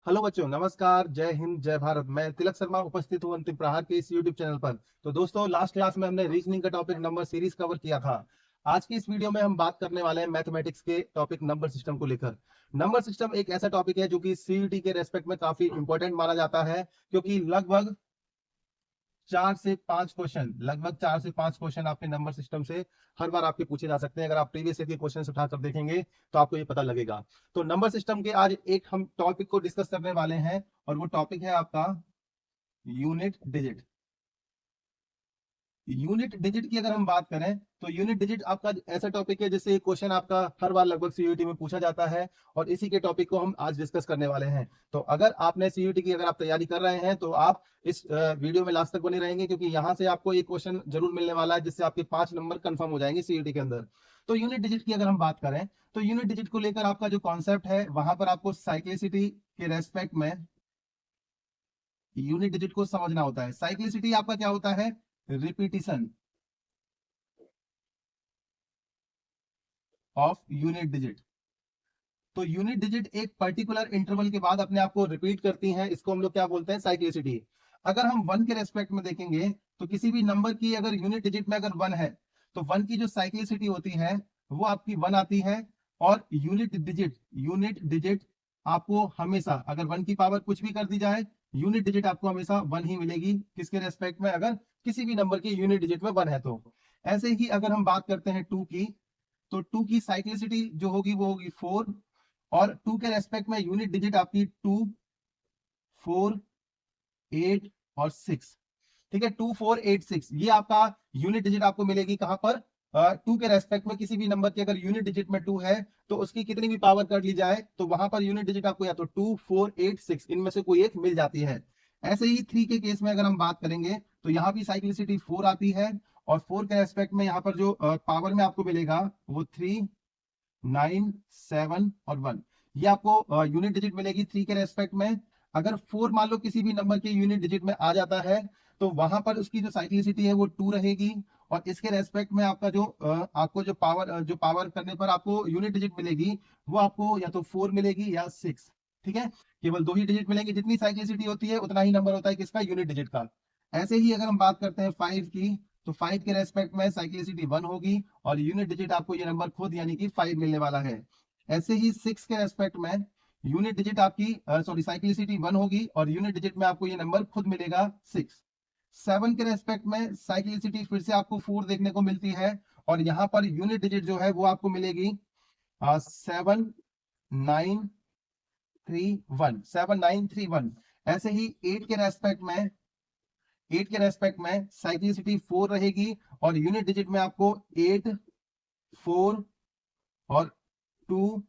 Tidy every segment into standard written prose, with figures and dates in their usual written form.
Hello बच्चों, नमस्कार, जय हिंद, जय भारत। मैं तिलक शर्मा उपस्थित हूँ अंतिम प्रहार के इस यूट्यूब चैनल पर। तो दोस्तों, लास्ट क्लास में हमने रीजनिंग का टॉपिक नंबर सीरीज कवर किया था। आज की इस वीडियो में हम बात करने वाले हैं मैथमेटिक्स के टॉपिक नंबर सिस्टम को लेकर। नंबर सिस्टम एक ऐसा टॉपिक है जो कि सीयूटी के रेस्पेक्ट में काफी इंपॉर्टेंट माना जाता है, क्योंकि लगभग 4 से 5 क्वेश्चन आपके नंबर सिस्टम से हर बार आपके पूछे जा सकते हैं। अगर आप प्रीवियस ईयर के क्वेश्चन उठाकर देखेंगे तो आपको ये पता लगेगा। तो नंबर सिस्टम के आज एक हम टॉपिक को डिस्कस करने वाले हैं, और वो टॉपिक है आपका यूनिट डिजिट। यूनिट डिजिट की अगर हम बात करें तो यूनिट डिजिट आपका ऐसा टॉपिक है जिससे क्वेश्चन आपका हर बार लगभग सीयूटी में पूछा जाता है, और इसी के टॉपिक को हम आज डिस्कस करने वाले हैं। तो अगर आपने सीयूटी की अगर आप तैयारी कर रहे हैं तो आप इस वीडियो में लास्ट तक बने रहेंगे, क्योंकि यहाँ से आपको एक क्वेश्चन जरूर मिलने वाला है जिससे आपके 5 नंबर कंफर्म हो जाएंगे सीयूटी के अंदर। तो यूनिट डिजिट की अगर हम बात करें तो यूनिट डिजिट को लेकर आपका जो कॉन्सेप्ट है, वहां पर आपको साइक्लिसिटी के रेस्पेक्ट में यूनिट डिजिट को समझना होता है। साइक्लिसिटी आपका क्या होता है? Repetition of unit digit. तो यूनिट डिजिट एक पर्टिकुलर इंटरवल के बाद अपने आप को रिपीट करती हैं, इसको हम लोग क्या बोलते हैं? साइक्लिसिटी। अगर हम वन के रेस्पेक्ट में देखेंगे तो किसी भी नंबर की अगर यूनिट डिजिट में अगर वन है तो वन की जो साइक्लिसिटी होती है वो आपकी वन आती है। और यूनिट डिजिट आपको हमेशा, अगर वन की पावर कुछ भी कर दी जाए, यूनिट डिजिट आपको हमेशा वन ही मिलेगी। किसके रेस्पेक्ट में? अगर किसी भी नंबर की यूनिट डिजिट में वन है तो। ऐसे ही अगर हम बात करते हैं टू की, तो टू की साइक्लिसिटी जो होगी वो होगी 4। और टू के रेस्पेक्ट में यूनिट डिजिट आपकी 2, 4, 8 और 6। ठीक है, 2, 4, 8, 6 ये आपका यूनिट डिजिट आपको मिलेगी कहां पर? टू के रेस्पेक्ट में किसी भी नंबर की अगर यूनिट डिजिट में 2 है तो उसकी कितनी भी पावर कर ली जाए तो वहां पर यूनिट डिजिट आपको या तो 2, 4, 8, 6 इनमें से कोई एक मिल जाती है। ऐसे ही थ्री के केस में अगर हम बात करेंगे तो यहाँ भी साइक्लिसिटी 4 आती है, और 4 के रेस्पेक्ट में यहाँ पर जो पावर में आपको मिलेगा वो 3, 9, 7 और 1। ये आपको यूनिट डिजिट मिलेगी थ्री के रेस्पेक्ट में। अगर फोर मान लो किसी भी नंबर के यूनिट डिजिट में आ जाता है तो वहां पर उसकी जो साइक्लिसिटी है वो 2 रहेगी। और इसके रेस्पेक्ट में आपका जो आपको जो पावर करने पर आपको यूनिट डिजिट मिलेगी वो आपको या तो 4 मिलेगी या 6। ठीक है, केवल दो ही डिजिट मिलेंगे। जितनी साइक्लिसिटी होती है उतना ही नंबर होता है किसका? यूनिट डिजिट का। ऐसे ही अगर हम बात करते हैं 5 की, तो 5 के रेस्पेक्ट में साइक्लिसिटी 1 होगी, और यूनिट डिजिट आपको ये नंबर खुद यानी कि 5 मिलने वाला है। ऐसे ही 6 के रेस्पेक्ट में यूनिट डिजिट आपकी साइक्लिसिटी 1 होगी, और यूनिट डिजिट में आपको ये नंबर खुद मिलेगा 6। 7 के रेस्पेक्ट में साइक्लिसिटी फिर से आपको 4 देखने को मिलती है, और यहाँ पर यूनिट डिजिट जो है वो आपको मिलेगी 7, 9, 3, 1। 7, 9, 3, 1। ऐसे ही 8 के रेस्पेक्ट में साइक्लिसिटी 4 रहेगी, और यूनिट डिजिट में आपको 8, 4 और 2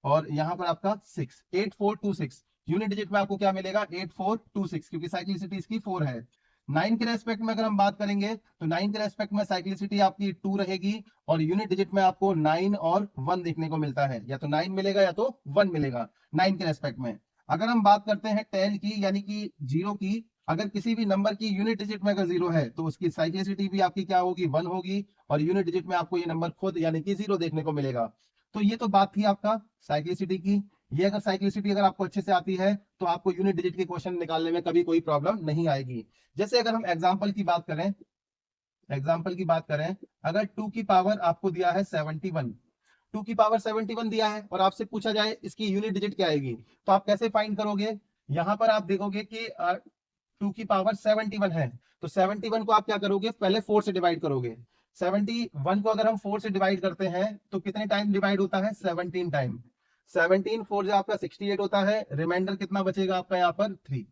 और यहां पर आपका 6। 8, 4, 2, 6 यूनिट डिजिट में आपको क्या मिलेगा? 8, 4, 2, 6, क्योंकि साइक्लिसिटी इसकी 4 है। 9 के रेस्पेक्ट में अगर हम बात करेंगे तो 9 के रेस्पेक्ट में साइक्लिसिटी आपकी 2 रहेगी, और यूनिट डिजिट में आपको 9 और 1 देखने को मिलता है। या तो 9 मिलेगा या तो 1 मिलेगा 9 के रेस्पेक्ट में। अगर हम बात करते हैं 10 की यानी कि 0 की, अगर किसी भी नंबर की यूनिट डिजिट में अगर 0 है तो उसकी साइक्लिसिटी भी आपकी क्या होगी? 1 होगी, और यूनिट डिजिट में आपको ये नंबर खुद यानी कि 0 देखने को मिलेगा। तो ये तो बात थी आपका साइक्लिसिटी की। ये अगर साइक्लिसिटी अगर आपको अच्छे से आती है तो आपको यूनिट डिजिट के क्वेश्चन निकालने में कभी कोई प्रॉब्लम नहीं आएगी। जैसे अगर हम एग्जांपल की बात करें, अगर 2 की पावर आपको दिया है 71, 2 की पावर 71 दिया है, और आपसे पूछा जाए इसकी यूनिट डिजिट क्या आएगी, तो आप कैसे फाइंड करोगे? यहां पर आप देखोगे कि 2 की पावर 71 है, तो 71 को आप क्या करोगे? पहले 4 से डिवाइड करोगे। 71 को अगर हम 4 से डिवाइड करते हैं तो कितने टाइम डिवाइड होता है? 17 टाइम। 17 4 जो आपका 68 होता है। रिमाइंडर कितना बचेगा आपका यहाँ पर? 3।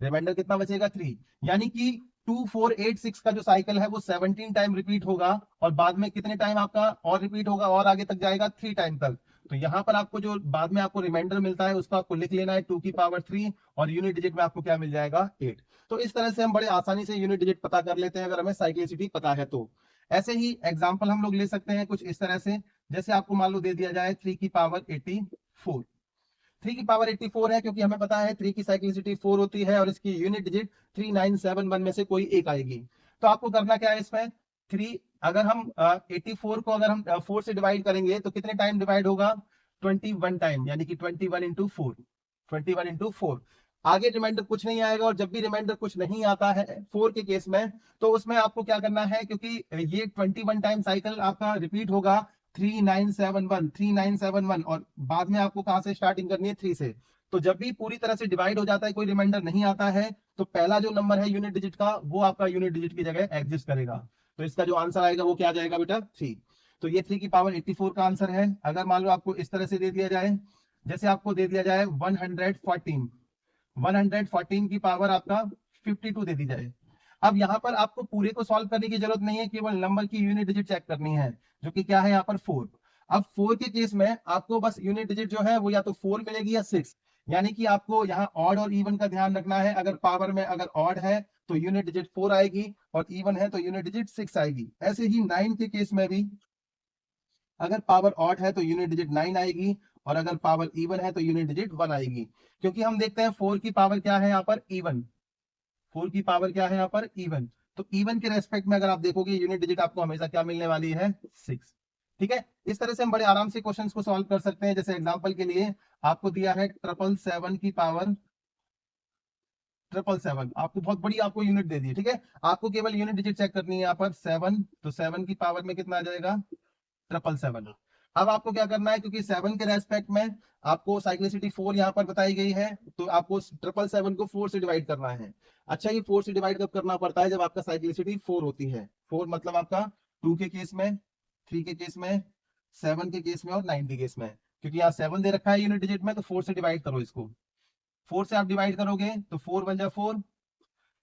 रिमाइंडर कितना बचेगा? 3। यानी कि 2486 का जो साइकिल है वो 17 टाइम रिपीट होगा, और बाद में कितने टाइम आपका और रिपीट होगा और आगे तक जाएगा? 3 टाइम तक। तो यहां पर आपको जो बाद में आपको रिमाइंडर मिलता है उसको आपको लिख लेना है 2 की पावर 3, और यूनिट डिजिट में आपको क्या मिल जाएगा? 8। तो इस तरह से हम बड़े आसानी से यूनिट डिजिट पता कर लेते हैं अगर हमें साइक्लिसिटी पता है तो। ऐसे ही एग्जाम्पल हम लोग ले सकते हैं कुछ इस तरह से। जैसे आपको मान लो दे दिया जाए 3 की पावर 84। 3 की पावर 84 है, क्योंकि हमें पता है 3 की साइक्लिसिटी 4 होती है, और इसकी यूनिट डिजिट 3971 में से कोई एक आएगी। तो आपको करना क्या है इसमें? 3, अगर हम 84 को अगर हम 4 से डिवाइड करेंगे तो कितने टाइम डिवाइड होगा? 21 टाइम, यानी कि 21 इंटू 4। 21 इंटू 4। आगे रिमाइंडर कुछ नहीं आएगा, और जब भी रिमाइंडर कुछ नहीं आता है 4 के केस में, तो उसमें आपको क्या करना है, क्योंकि ये 21 टाइम साइकिल आपका रिपीट होगा 3971 और बाद में आपको कहां से स्टार्टिंग करनी है, 3 से। तो जब भी पूरी तरह से डिवाइड हो जाता है, कोई रिमाइंडर नहीं आता है, तो पहला जो नंबर है यूनिट डिजिट का, वो आपका यूनिट डिजिट की जगह एग्जिस्ट करेगा। तो इसका जो आंसर आएगा वो क्या आ जाएगा बेटा, 3। तो ये 3 की पावर 84 का आंसर है। अगर मान लो आपको इस तरह से दे दिया जाए, जैसे आपको दे दिया जाए 114 की पावर आपका 52 दे दी जाए। अब यहाँ पर आपको पूरे को सॉल्व करने की जरूरत नहीं है, केवल नंबर की यूनिट डिजिट चेक करनी है, जो कि क्या है यहाँ पर 4। अब 4 के केस में आपको बस यूनिट डिजिट जो है वो या तो 4 मिलेगी या 6, यानी कि आपको यहाँ ऑड और इवन का ध्यान रखना है। अगर पावर में अगर ऑड है तो यूनिट डिजिट 4 आएगी, और इवन है तो यूनिट डिजिट 6 आएगी। ऐसे ही 9 के केस में भी अगर पावर ऑड है तो यूनिट डिजिट 9 आएगी, और अगर पावर इवन है तो यूनिट डिजिट 1 आएगी। क्योंकि हम देखते हैं 4 की पावर क्या है यहाँ पर, इवन। 4 की पावर क्या है यहाँ पर, इवन। तो इवन के रेस्पेक्ट में अगर आप देखोगे यूनिट डिजिट आपको हमेशा क्या मिलने वाली है, 6। ठीक है, इस तरह से हम बड़े आराम से क्वेश्चंस को सॉल्व कर सकते हैं। जैसे एग्जांपल के लिए आपको दिया है 777 की पावर 777, आपको बहुत बड़ी आपको यूनिट दे दी है। ठीक है, आपको केवल यूनिट डिजिट चेक करनी है यहाँ पर 7, तो 7 की पावर में कितना आ जाएगा, 777। अब आपको क्या करना है, क्योंकि 7 के रेस्पेक्ट में आपको साइक्लिसिटी 4 यहाँ पर बताई गई है, तो आपको 777 को 4 से डिवाइड करना है। अच्छा, ये 4 से डिवाइड कब करना पड़ता है, जब आपका साइक्लिसिटी 4 होती है। 4 मतलब आपका 2 के केस में, 3 के केस में, 7 के केस में और 9 के केस में। क्योंकि यहाँ 7 दे रखा है यूनिट डिजिट में, तो 4 से डिवाइड करो इसको। 4 से आप डिवाइड करोगे तो 4 1 जा 4,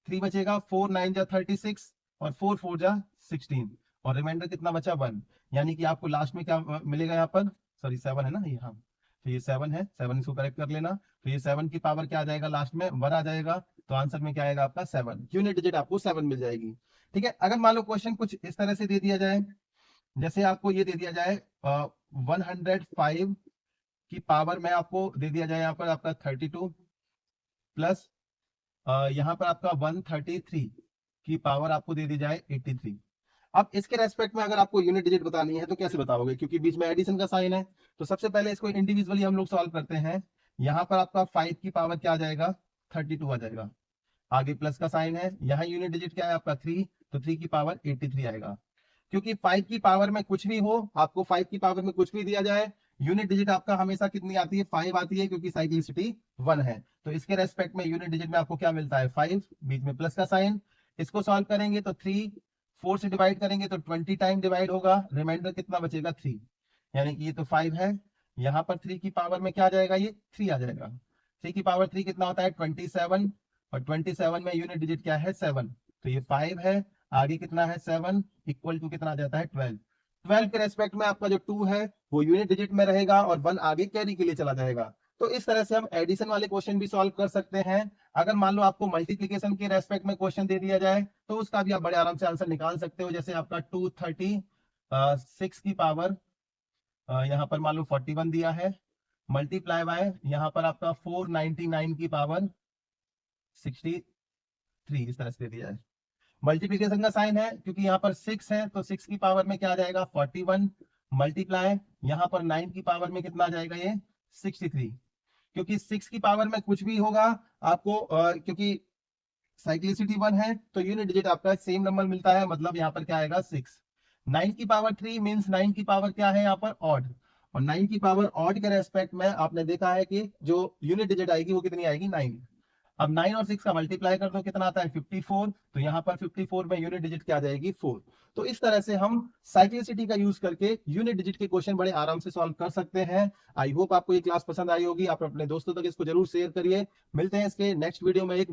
3 बचेगा, 4 9 जा 36, और 4 4 जा 16, और रिमाइंडर कितना बचा, 1। यानी कि आपको लास्ट में क्या मिलेगा यहाँ पर, सॉरी 7 है ना ये, हाँ तो ये 7 है, 7 इसको करेक्ट कर लेना। तो ये 7 की पावर क्या आ जाएगा, लास्ट में 1 आ जाएगा। तो आंसर में क्या आएगा आपका 7, यूनिट डिजिट आपको 7 मिल जाएगी। ठीक है, अगर मान लो क्वेश्चन कुछ इस तरह से दे दिया जाए, जैसे आपको ये दे दिया जाए 105 की पावर में आपको दे दिया जाए यहाँ पर आपका 32 प्लस यहाँ पर आपका 133 की पावर आपको दे दी जाए 83। अब इसके रेस्पेक्ट में अगर आपको यूनिट डिजिट बतानी है तो कैसे बताओगे, क्योंकि बीच में एडिशन का साइन है। तो सबसे पहले इसको इंडिविजुअली हम लोग सॉल्व करते हैं। यहाँ पर आपका 5 की पावर क्या आ जाएगा, 32 आ जाएगा। आगे प्लस का साइन है, यहाँ यूनिट डिजिट क्या है आपका 3, तो 3 की पावर 83 आएगा। क्योंकि 5 की पावर में कुछ भी हो, आपको 5 की पावर में कुछ भी दिया जाए, यूनिट डिजिट आपका हमेशा कितनी आती है, 5 आती है, क्योंकि साइक्लिसिटी 1 है। तो इसके रेस्पेक्ट में यूनिट डिजिट में आपको क्या मिलता है, 5, बीच में प्लस का साइन। इसको सॉल्व करेंगे तो 3 4 से डिवाइड करेंगे तो 20 टाइम डिवाइड होगा, रिमाइंडर कितना बचेगा, 3। यानी कि ये तो 5 है, यहाँ पर 3 की पावर में क्या आ जाएगा, ये 3 आ जाएगा। 3 की पावर 3 कितना होता है, 27, और 27 में यूनिट डिजिट क्या है, 7। तो ये 5 है, आगे कितना है 7, इक्वल टू कितना आ जाता है 12। 12 के रेस्पेक्ट में आपका जो 2 है वो यूनिट डिजिट में रहेगा, और 1 आगे कैरी के लिए चला जाएगा। तो इस तरह से हम एडिशन वाले क्वेश्चन भी सॉल्व कर सकते हैं। अगर मान लो आपको मल्टीप्लीकेशन के रेस्पेक्ट में क्वेश्चन दे दिया जाए, तो उसका भी आप बड़े आराम से आंसर निकाल सकते हो। जैसे आपका 236 की पावर यहाँ पर मान लो 41 दिया है, मल्टीप्लाई बाय यहाँ पर आपका 499 की पावर 63, इस तरह से दे दिया है। मल्टीप्लीकेशन का साइन है, क्योंकि यहाँ पर 6 है, तो 6 की पावर में क्या आ जाएगा, 41, मल्टीप्लाई यहाँ पर 9 की पावर में कितना आ जाएगा, ये 63। क्योंकि 6 की पावर में कुछ भी होगा आपको, क्योंकि साइक्लिसिटी 1 है, तो यूनिट डिजिट आपका सेम नंबर मिलता है, मतलब यहाँ पर क्या आएगा, 6। 9 की पावर 3 मीन्स 9 की पावर क्या है यहाँ पर, ऑड। और 9 की पावर ऑड के रेस्पेक्ट में आपने देखा है कि जो यूनिट डिजिट आएगी वो कितनी आएगी, 9। अब 9 और 6 का मल्टीप्लाई कर दो, कितना आता है, 54। तो यहाँ पर 54 में यूनिट डिजिट क्या आ जाएगी, 4। तो इस तरह से हम साइक्लिसिटी का यूज करके यूनिट डिजिट के क्वेश्चन बड़े आराम से सॉल्व कर सकते हैं। आई होप आपको ये क्लास पसंद आई होगी, आप अपने दोस्तों तक इसको जरूर शेयर करिए। मिलते हैं इसके नेक्स्ट वीडियो में एक